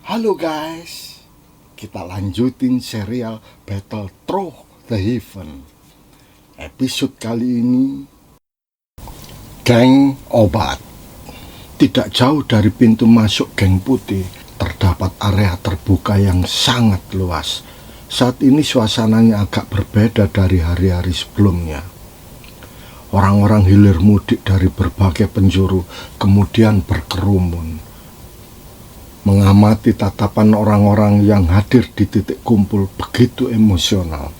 Halo guys, kita lanjutin serial Battle Through the Heaven. Episode kali ini, Geng Obat. Tidak jauh dari pintu masuk Geng Putih, terdapat area terbuka yang sangat luas. Saat ini suasananya agak berbeda dari hari-hari sebelumnya. Orang-orang hilir mudik dari berbagai penjuru kemudian berkerumun, mengamati tatapan orang-orang yang hadir di titik kumpul begitu emosional.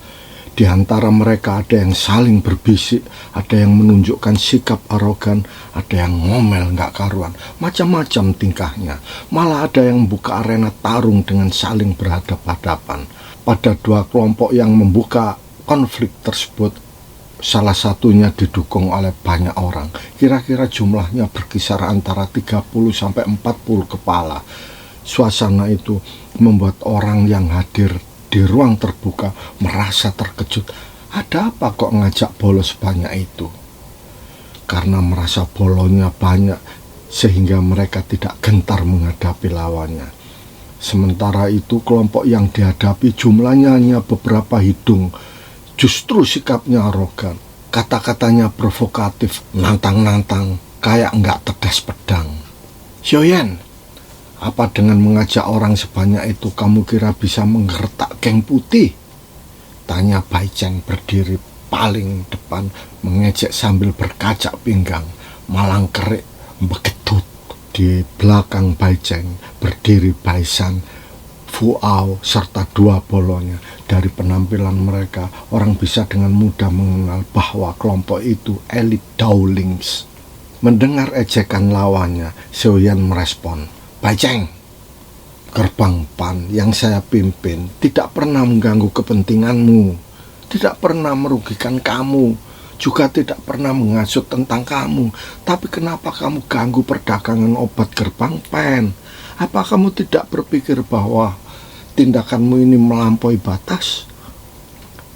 Di antara mereka ada yang saling berbisik, ada yang menunjukkan sikap arogan, ada yang ngomel gak karuan, macam-macam tingkahnya. Malah ada yang membuka arena tarung dengan saling berhadapan-hadapan. Pada dua kelompok yang membuka konflik tersebut, salah satunya didukung oleh banyak orang. Kira-kira jumlahnya berkisar antara 30-40 kepala. Suasana itu membuat orang yang hadir di ruang terbuka merasa terkejut. Ada apa kok ngajak bolos sebanyak itu? Karena merasa bolonya banyak sehingga mereka tidak gentar menghadapi lawannya. Sementara itu kelompok yang dihadapi jumlahnya hanya beberapa hidung. Justru sikapnya arogan, kata-katanya provokatif, nantang-nantang, kayak nggak tedas pedang. Xiaoyan, apa dengan mengajak orang sebanyak itu kamu kira bisa menggertak Geng Putih? Tanya Bai Cheng berdiri paling depan, mengejek sambil berkacak pinggang. Malang kerik begedut. Di belakang Bai Cheng berdiri Bai San, Fu Ao, serta dua bolonya. Dari penampilan mereka, orang bisa dengan mudah mengenal bahwa kelompok itu elit Daolings. Mendengar ejekan lawannya, Xiaoyan merespon, Bai Cheng, gerbang PAN yang saya pimpin tidak pernah mengganggu kepentinganmu, tidak pernah merugikan kamu, juga tidak pernah menghasut tentang kamu. Tapi kenapa kamu ganggu perdagangan obat gerbang PAN? Apa kamu tidak berpikir bahwa tindakanmu ini melampaui batas?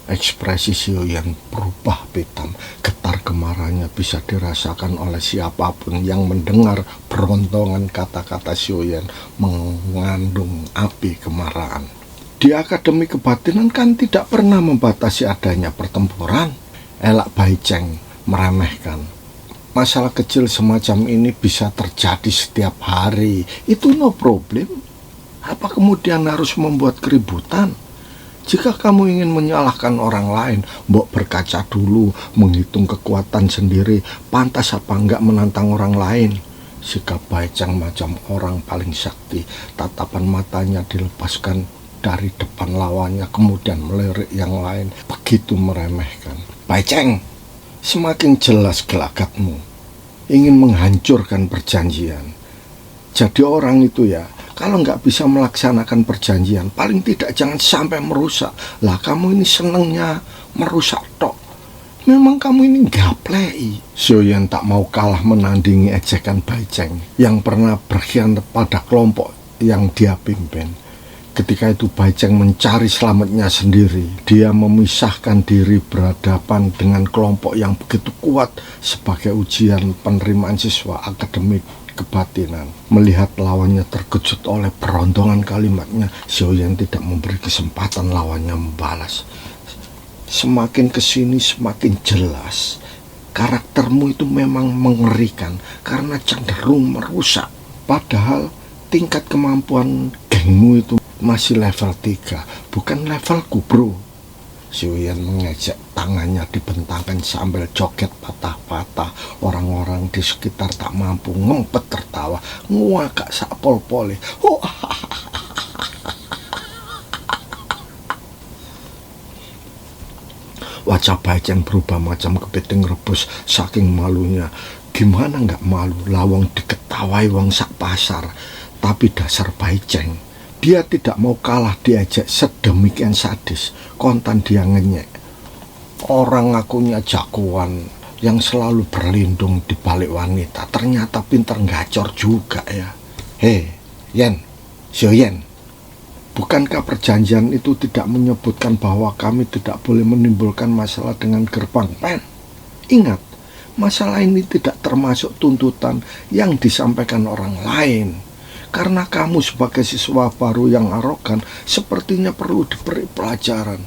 Ekspresi Xiaoyan berubah hitam. Getar kemarahannya bisa dirasakan oleh siapapun yang mendengar perontongan kata-kata Xiaoyan mengandung api kemarahan. Di Akademi Kebatinan kan tidak pernah membatasi adanya pertempuran. Elak Bai Cheng meremehkan. Masalah kecil semacam ini bisa terjadi setiap hari. Itu no problem. Apa kemudian harus membuat keributan? Jika kamu ingin menyalahkan orang lain, mbok berkaca dulu, menghitung kekuatan sendiri, pantas apa enggak menantang orang lain. Sikap Bai Cheng macam orang paling sakti, tatapan matanya dilepaskan dari depan lawannya, kemudian melirik yang lain, begitu meremehkan. Bai Cheng, semakin jelas gelagatmu, ingin menghancurkan perjanjian. Jadi orang itu ya, kalau nggak bisa melaksanakan perjanjian, paling tidak jangan sampai merusak. Lah kamu ini senengnya merusak tok. Memang kamu ini gaplei. Xiaoyan tak mau kalah menandingi ejekan Bai Cheng yang pernah berkhianat pada kelompok yang dia pimpin. Ketika itu Bai Cheng mencari selamatnya sendiri. Dia memisahkan diri berhadapan dengan kelompok yang begitu kuat sebagai ujian penerimaan siswa Akademi Kebatinan. Melihat lawannya terkejut oleh perontongan kalimatnya, Xiaoyan tidak memberi kesempatan lawannya membalas. Semakin kesini semakin jelas, karaktermu itu memang mengerikan karena cenderung merusak. Padahal tingkat kemampuan gengmu itu masih level 3, bukan levelku bro. Xiaoyan mengejek, tangannya dibentangkan sambil joget patah-patah. Orang-orang di sekitar tak mampu ngempet tertawa, nguagak sak pol-pole. Wajah Bai Cheng berubah macam kepiting rebus saking malunya. Gimana nggak malu, lawang diketawai wong sak pasar. Tapi dasar Bai Cheng, dia tidak mau kalah diajak sedemikian sadis. Kontan dia ngenyek. Orang ngakunya jagoan yang selalu berlindung di balik wanita, ternyata pinter gacor juga ya. Hei, Yan, Xiaoyan, bukankah perjanjian itu tidak menyebutkan bahwa kami tidak boleh menimbulkan masalah dengan gerbang PAN? Ingat, masalah ini tidak termasuk tuntutan yang disampaikan orang lain. Karena kamu sebagai siswa baru yang arogan sepertinya perlu diberi pelajaran.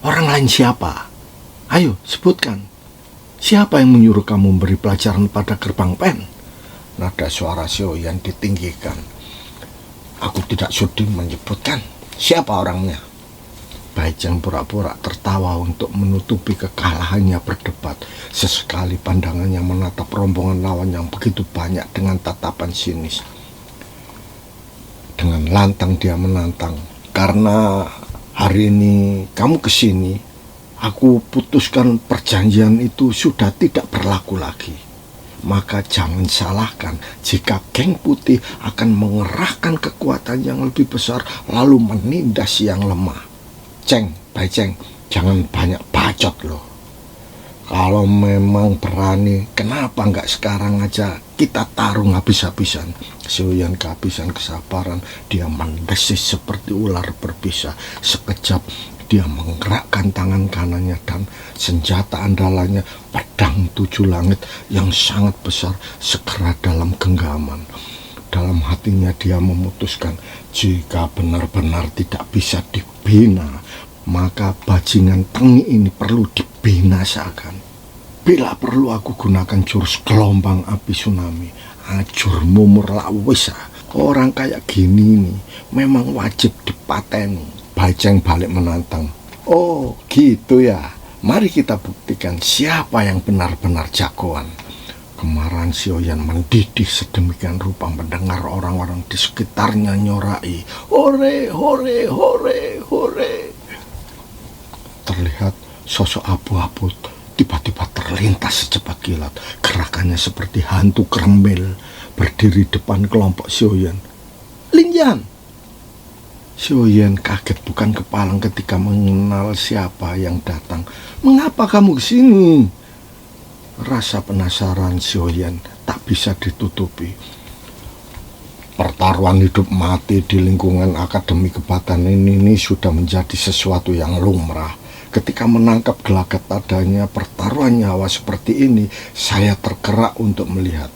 Orang lain siapa? Ayo sebutkan. Siapa yang menyuruh kamu memberi pelajaran pada gerbang pen? Nada suara Sioyan ditinggikan. Aku tidak sudi menyebutkan. Siapa orangnya? Baicheng pura-pura tertawa untuk menutupi kekalahannya berdebat. Sesekali pandangannya menatap rombongan lawan yang begitu banyak dengan tatapan sinis. Dengan lantang dia menantang. Karena hari ini kamu kesini, aku putuskan perjanjian itu sudah tidak berlaku lagi. Maka jangan salahkan jika geng putih akan mengerahkan kekuatan yang lebih besar lalu menindas yang lemah. Baicheng, jangan banyak bacot loh. Kalau memang berani, kenapa nggak sekarang aja kita tarung habis-habisan? Sioyan kehabisan kesabaran, dia mendesis seperti ular berbisa. Sekejap dia menggerakkan tangan kanannya dan senjata andalannya, pedang 7 langit yang sangat besar, segera dalam genggaman. Dalam hatinya dia memutuskan, jika benar-benar tidak bisa dibina, maka bajingan tengi ini perlu dibinasakan. Bila perlu aku gunakan jurus gelombang api tsunami, ajur mumur lawisa. Orang kayak gini nih memang wajib dipateni. Baicheng balik menantang. Oh gitu ya, mari kita buktikan siapa yang benar-benar jagoan. Kemarahan Sioyan mendidih sedemikian rupa mendengar orang-orang di sekitarnya nyorai, hore, hore, hore, hore. Terlihat sosok abu-abu tiba-tiba terlintas secepat kilat. Gerakannya seperti hantu keremil berdiri depan kelompok Sioyan. Linjan! Sioyan kaget bukan kepalang ketika mengenal siapa yang datang. Mengapa kamu kesini? Rasa penasaran Sioyan tak bisa ditutupi. Pertaruhan hidup mati di lingkungan Akademi Kebatan ini sudah menjadi sesuatu yang lumrah. Ketika menangkap gelagat adanya pertaruhan nyawa seperti ini, saya tergerak untuk melihat.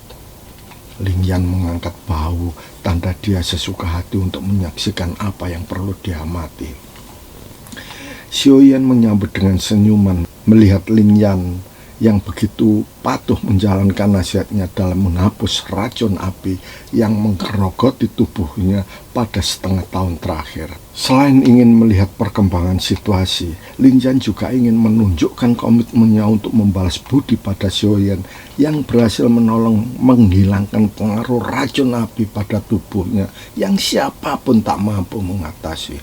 Linjan mengangkat bahu, tanda dia sesuka hati untuk menyaksikan apa yang perlu diamati. Sioyan menyambut dengan senyuman melihat Linjan yang begitu patuh menjalankan nasihatnya dalam menghapus racun api yang menggerogoti tubuhnya pada setengah tahun terakhir. Selain ingin melihat perkembangan situasi, Linjan juga ingin menunjukkan komitmennya untuk membalas budi pada Sioyan yang berhasil menolong menghilangkan pengaruh racun api pada tubuhnya yang siapapun tak mampu mengatasi.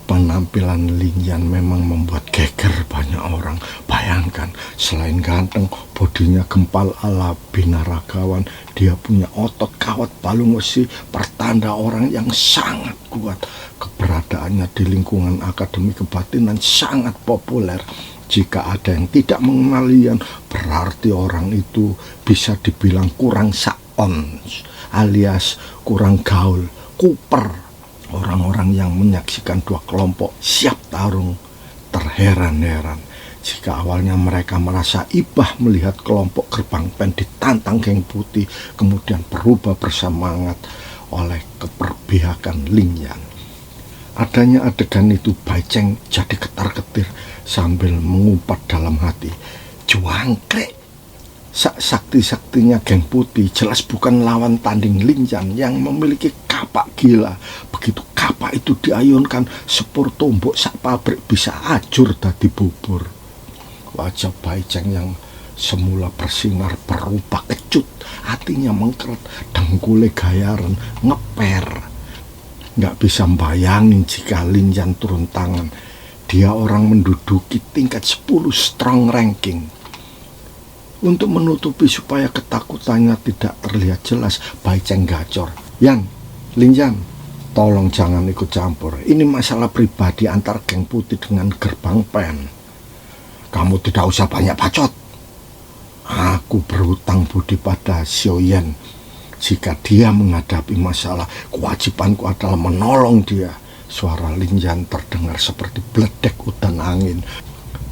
Penampilan Linjan memang membuat geger banyak orang. Bayangkan, selain ganteng, bodinya gempal ala binaragawan, dia punya otot kawat balung besi, pertanda orang yang sangat kuat. Keberadaannya di lingkungan Akademi Kebatinan sangat populer. Jika ada yang tidak mengenal Linjan, berarti orang itu bisa dibilang kurang saons, alias kurang gaul, kuper. Orang-orang yang menyaksikan dua kelompok siap tarung terheran-heran jika awalnya mereka merasa ibah melihat kelompok gerbang pen ditantang geng putih, kemudian berubah bersemangat oleh keperpihakan Linjan. Adanya adegan itu Baicheng jadi ketar-ketir sambil mengumpat dalam hati, "Juangklek! Sakti-saktinya geng putih jelas bukan lawan tanding Linjan yang memiliki kapak gila. Begitu kapak itu diayunkan, sepur tombok sak pabrik bisa ajur dadi bubur." Wajah Baicheng yang semula bersinar berubah kecut, hatinya mengkeret, dengkule gayaran, ngeper. Nggak bisa bayangin jika Linjan turun tangan. Dia orang menduduki tingkat 10 strong ranking. Untuk menutupi supaya ketakutannya tidak terlihat jelas, Baicheng gacor. "Yan, Linjan, tolong jangan ikut campur. Ini masalah pribadi antar geng putih dengan gerbang pen. Kamu tidak usah banyak bacot. Aku berhutang budi pada Sioyan. Jika dia menghadapi masalah, kewajibanku adalah menolong dia." Suara Linjan terdengar seperti bledek udan angin.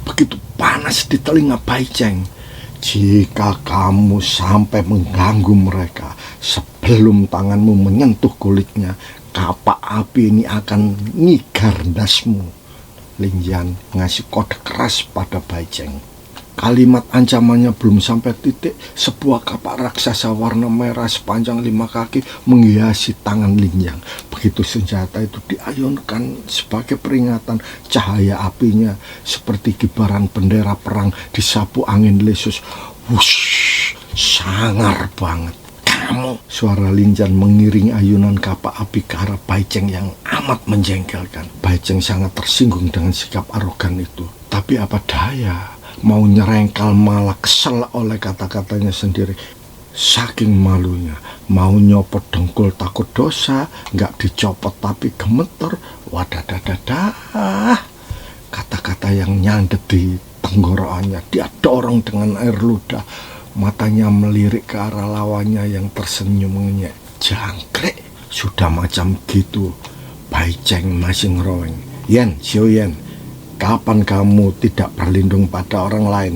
Begitu panas di telinga Baicheng. Jika kamu sampai mengganggu mereka sebelum tanganmu menyentuh kulitnya, kapak api ini akan ngigar dasmu. Lin Yan ngasih kode keras pada Bai Cheng. Kalimat ancamannya belum sampai titik, sebuah kapak raksasa warna merah sepanjang 5 kaki menghiasi tangan Lin Yan. Begitu senjata itu diayunkan sebagai peringatan, cahaya apinya seperti kibaran bendera perang disapu angin lesus. Wush, sangar banget. Kamu, suara Lin Yan mengiringi ayunan kapak api ke arah Bai Cheng yang amat menjengkelkan. Bai Cheng sangat tersinggung dengan sikap arogan itu. Tapi apa daya, mau nyerengkal malah kesel oleh kata-katanya sendiri. Saking malunya, mau nyopot dengkul takut dosa, nggak dicopot tapi gemeter. Wadadadadah, kata-kata yang nyandet di tenggorokannya dia dorong dengan air ludah. Matanya melirik ke arah lawannya yang tersenyum mengenyek. Jangkrik, sudah macam gitu Bai Cheng masih ngeroweng. Yan, Xiao Yan, kapan kamu tidak berlindung pada orang lain?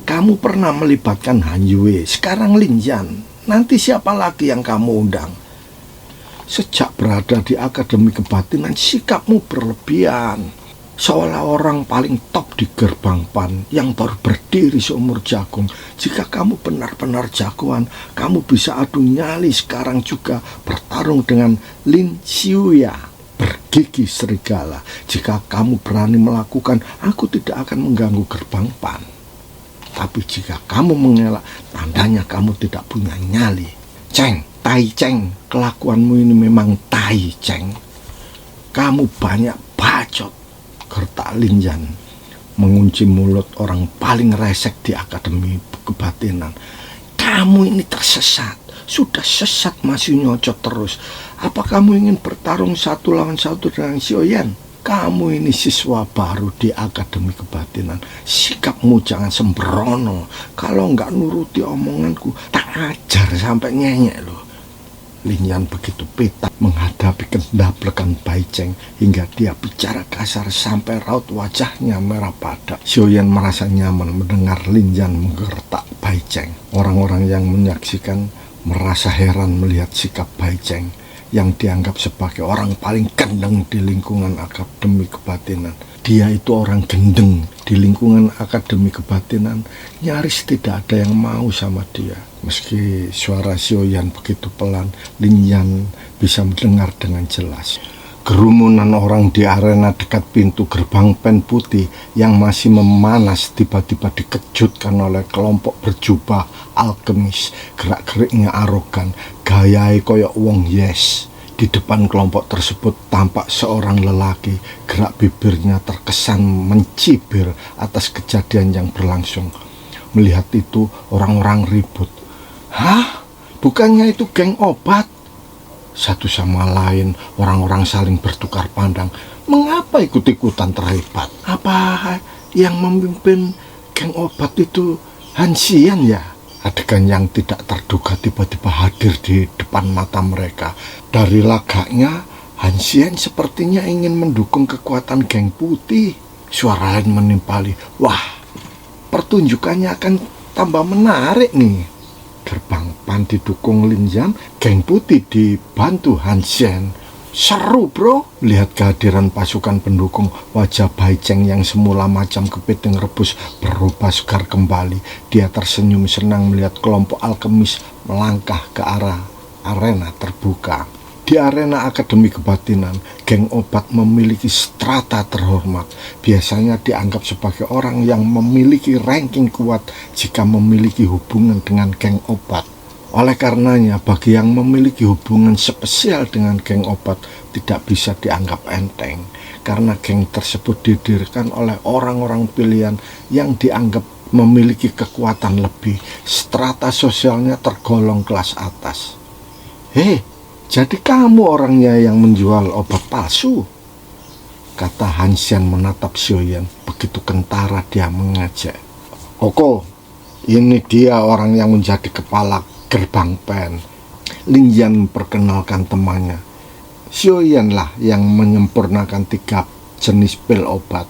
Kamu pernah melibatkan Han Yue, sekarang Lin Yan. Nanti siapa lagi yang kamu undang? Sejak berada di Akademi Kebatinan, sikapmu berlebihan. Seolah orang paling top di gerbang PAN yang baru berdiri seumur jagung. Jika kamu benar-benar jagoan, kamu bisa adu nyali sekarang juga bertarung dengan Lin Xiuya, bergigi serigala. Jika kamu berani melakukan, aku tidak akan mengganggu gerbang PAN. Tapi jika kamu mengelak, tandanya kamu tidak punya nyali. Cheng, Tai Cheng, kelakuanmu ini memang Tai Cheng. Kamu banyak bacot, gertak Lin Yan mengunci mulut orang paling resek di Akademi Kebatinan. Kamu ini tersesat, sudah sesat masih nyocot terus. Apa kamu ingin bertarung 1 lawan 1 dengan Xiao Yan? Kamu ini siswa baru di Akademi Kebatinan. Sikapmu jangan sembrono. Kalau nggak nuruti omonganku, tak ajar sampai nyenyek loh. Lin Yan begitu pitak menghadapi kendablekan Bai Cheng hingga dia bicara kasar sampai raut wajahnya merah pada. Xiao Yan merasa nyaman mendengar Lin Yan menggertak Bai Cheng. Orang-orang yang menyaksikan merasa heran melihat sikap Bai Cheng yang dianggap sebagai orang paling gendeng di lingkungan Akademi Kebatinan. Dia itu orang gendeng di lingkungan Akademi Kebatinan, nyaris tidak ada yang mau sama dia. Meski suara Xiao Yan begitu pelan, Lin Yan bisa mendengar dengan jelas. Kerumunan orang di arena dekat pintu gerbang Pen Putih yang masih memanas tiba-tiba dikejutkan oleh kelompok berjubah alkemis. Gerak-geriknya arogan, gayai koyok wong yes. Di depan kelompok tersebut tampak seorang lelaki, gerak bibirnya terkesan mencibir atas kejadian yang berlangsung. Melihat itu, orang-orang ribut. Hah? Bukannya itu geng obat? Satu sama lain, orang-orang saling bertukar pandang. Mengapa ikut-ikutan terlibat? Apa yang memimpin geng obat itu Han Xian ya? Adegan yang tidak terduga tiba-tiba hadir di depan mata mereka. Dari lagaknya, Han Xian sepertinya ingin mendukung kekuatan geng putih. Suara lain menimpali. Wah, pertunjukannya akan tambah menarik nih. Gerbang PAN didukung Lin Yan, geng putih dibantu Han Xian. Seru bro, lihat kehadiran pasukan pendukung. Wajah Bai Cheng yang semula macam kepiting rebus berubah segar kembali. Dia tersenyum senang melihat kelompok alkemis melangkah ke arah arena terbuka. Di arena Akademi Kebatinan, geng obat memiliki strata terhormat. Biasanya dianggap sebagai orang yang memiliki ranking kuat jika memiliki hubungan dengan geng obat. Oleh karenanya, bagi yang memiliki hubungan spesial dengan geng obat tidak bisa dianggap enteng, karena geng tersebut didirikan oleh orang-orang pilihan yang dianggap memiliki kekuatan lebih. Strata sosialnya tergolong kelas atas. Hei, jadi kamu orangnya yang menjual obat palsu? Kata Han Xian menatap Xiao Yan. Begitu kentara dia mengejek. Oko, ini dia orang yang menjadi kepala gerbang PAN. Lin Yan memperkenalkan temannya. Xiao Yan lah yang menyempurnakan 3 jenis pil obat.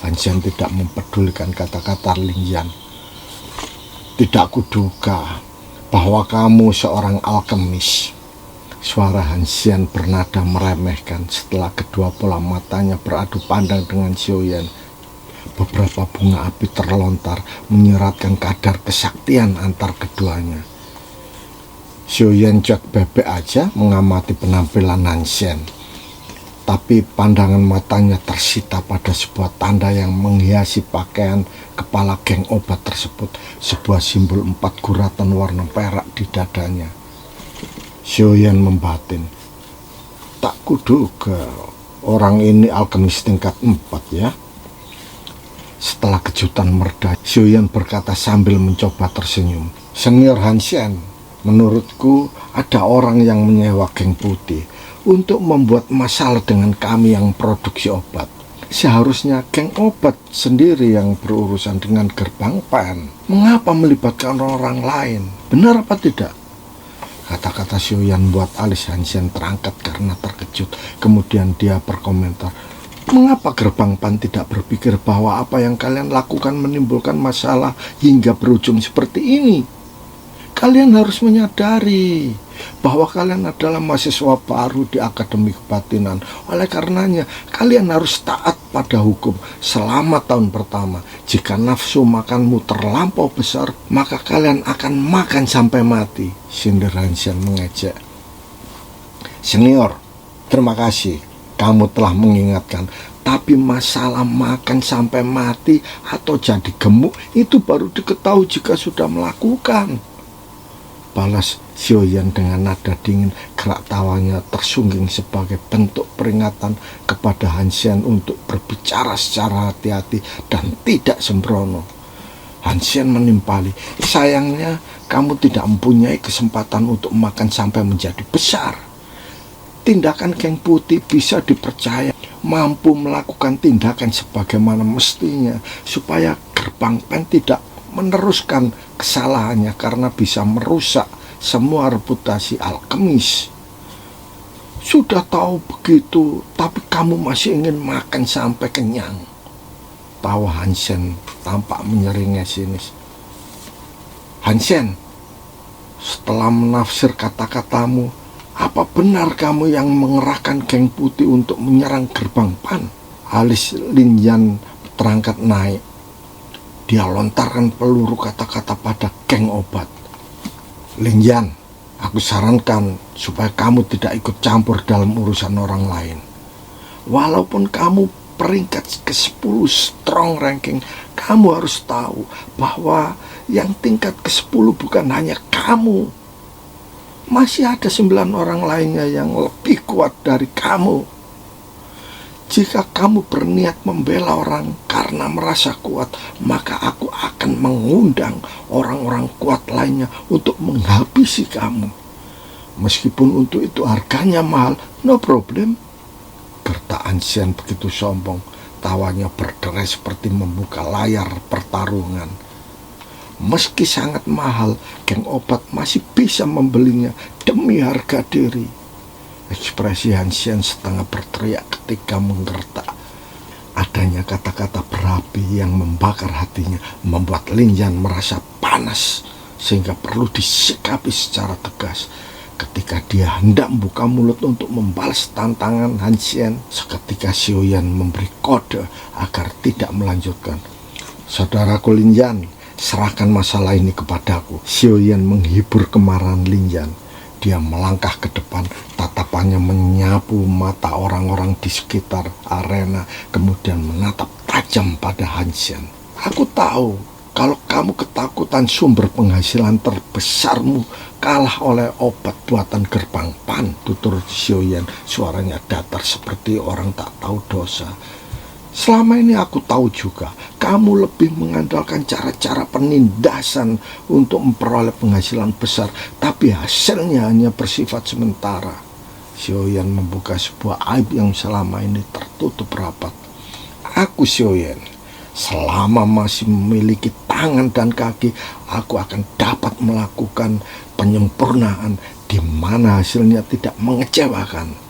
Han Xian tidak mempedulikan kata-kata Lin Yan. Tidak kuduga bahwa kamu seorang alkemis. Suara Hansian bernada meremehkan setelah kedua bola matanya beradu pandang dengan Xiaoyan. Beberapa bunga api terlontar menyeratkan kadar kesaktian antar keduanya. Xiaoyan cuek bebek aja mengamati penampilan Hansian. Tapi pandangan matanya tersita pada sebuah tanda yang menghiasi pakaian kepala geng obat tersebut, sebuah simbol 4 guratan warna perak di dadanya. Xiaoyan membatin, tak kuduga orang ini alkemis tingkat 4 ya. Setelah kejutan mereda, Xiaoyan berkata sambil mencoba tersenyum, Senior Hansian, menurutku ada orang yang menyewa geng putih untuk membuat masalah dengan kami yang produksi obat. Seharusnya geng obat sendiri yang berurusan dengan gerbang PAN. Mengapa melibatkan orang lain? Benar apa tidak? Kata-kata Xiaoyan buat alis Hansian terangkat karena terkejut. Kemudian dia berkomentar, mengapa gerbang PAN tidak berpikir bahwa apa yang kalian lakukan menimbulkan masalah hingga berujung seperti ini? Kalian harus menyadari bahwa kalian adalah mahasiswa baru di Akademi Kebatinan. Oleh karenanya, kalian harus taat pada hukum selama tahun pertama. Jika nafsu makanmu terlampau besar, maka kalian akan makan sampai mati. Sindir Hansian mengejek. Senior, terima kasih. Kamu telah mengingatkan. Tapi masalah makan sampai mati atau jadi gemuk itu baru diketahui jika sudah melakukan. Balas Xiaoyan dengan nada dingin. Gerak tawanya tersungging sebagai bentuk peringatan kepada Hansian untuk berbicara secara hati-hati dan tidak sembrono. Hansian menimpali, sayangnya kamu tidak mempunyai kesempatan untuk makan sampai menjadi besar. Tindakan geng putih bisa dipercaya mampu melakukan tindakan sebagaimana mestinya supaya gerbang PAN tidak meneruskan kesalahannya karena bisa merusak semua reputasi alkemis. Sudah tahu begitu, tapi kamu masih ingin makan sampai kenyang. Tawa Hansian tampak menyeringai sinis. Hansian, setelah menafsir kata-katamu, apa benar kamu yang mengerahkan geng putih untuk menyerang gerbang PAN? Alis Lin Yan terangkat naik. Dia lontarkan peluru kata-kata pada geng obat. Lin Yan, aku sarankan supaya kamu tidak ikut campur dalam urusan orang lain. Walaupun kamu peringkat ke-10 strong ranking, kamu harus tahu bahwa yang tingkat ke-10 bukan hanya kamu. Masih ada 9 orang lainnya yang lebih kuat dari kamu. Jika kamu berniat membela orang karena merasa kuat, maka aku akan mengundang orang-orang kuat lainnya untuk menghabisi kamu. Meskipun untuk itu harganya mahal, no problem. Gertak Hansian begitu sombong, tawanya berderai seperti membuka layar pertarungan. Meski sangat mahal, geng obat masih bisa membelinya demi harga diri. Ekspresi Hansian setengah berteriak ketika menggertak. Adanya kata-kata berapi yang membakar hatinya membuat Lin Yan merasa panas sehingga perlu disikapi secara tegas. Ketika dia hendak membuka mulut untuk membalas tantangan Hansian, seketika Xiaoyan memberi kode agar tidak melanjutkan. Saudaraku Lin Yan, serahkan masalah ini kepadaku. Xiaoyan menghibur kemarahan Lin Yan. Dia melangkah ke depan, tatapannya menyapu mata orang-orang di sekitar arena, kemudian menatap tajam pada Hansian. Aku tahu kalau kamu ketakutan sumber penghasilan terbesarmu kalah oleh obat buatan gerbang PAN, tutur Xiaoyan, suaranya datar seperti orang tak tahu dosa. Selama ini aku tahu juga, kamu lebih mengandalkan cara-cara penindasan untuk memperoleh penghasilan besar, tapi hasilnya hanya bersifat sementara. Xiaoyan membuka sebuah aib yang selama ini tertutup rapat. Aku Xiaoyan, selama masih memiliki tangan dan kaki, aku akan dapat melakukan penyempurnaan di mana hasilnya tidak mengecewakan.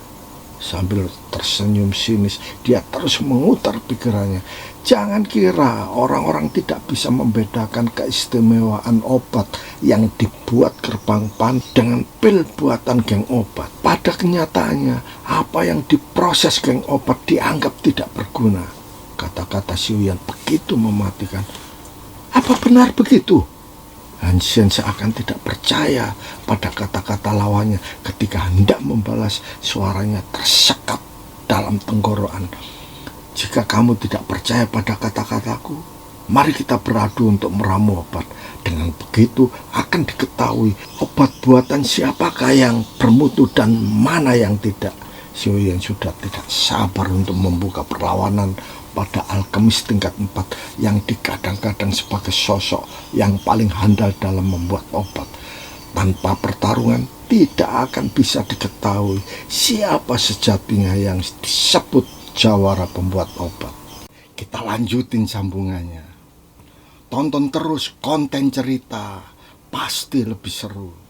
Sambil tersenyum sinis, dia terus memutar pikirannya. Jangan kira orang-orang tidak bisa membedakan keistimewaan obat yang dibuat Gerbang Pan dengan pil buatan geng obat. Pada kenyataannya, apa yang diproses geng obat dianggap tidak berguna. Kata-kata Xiuyan begitu mematikan. Apa benar begitu? Han Xian seakan tidak percaya pada kata-kata lawannya. Ketika hendak membalas, suaranya tersekap dalam tenggorokan. Jika kamu tidak percaya pada kata-kataku, mari kita beradu untuk meramu obat. Dengan begitu akan diketahui obat buatan siapakah yang bermutu dan mana yang tidak. Xiuyan sudah tidak sabar untuk membuka perlawanan pada alkemis tingkat 4 yang dikadang-kadang sebagai sosok yang paling handal dalam membuat obat. Tanpa pertarungan tidak akan bisa diketahui siapa sejatinya yang disebut jawara pembuat obat. Kita lanjutin sambungannya. Tonton terus konten cerita, pasti lebih seru.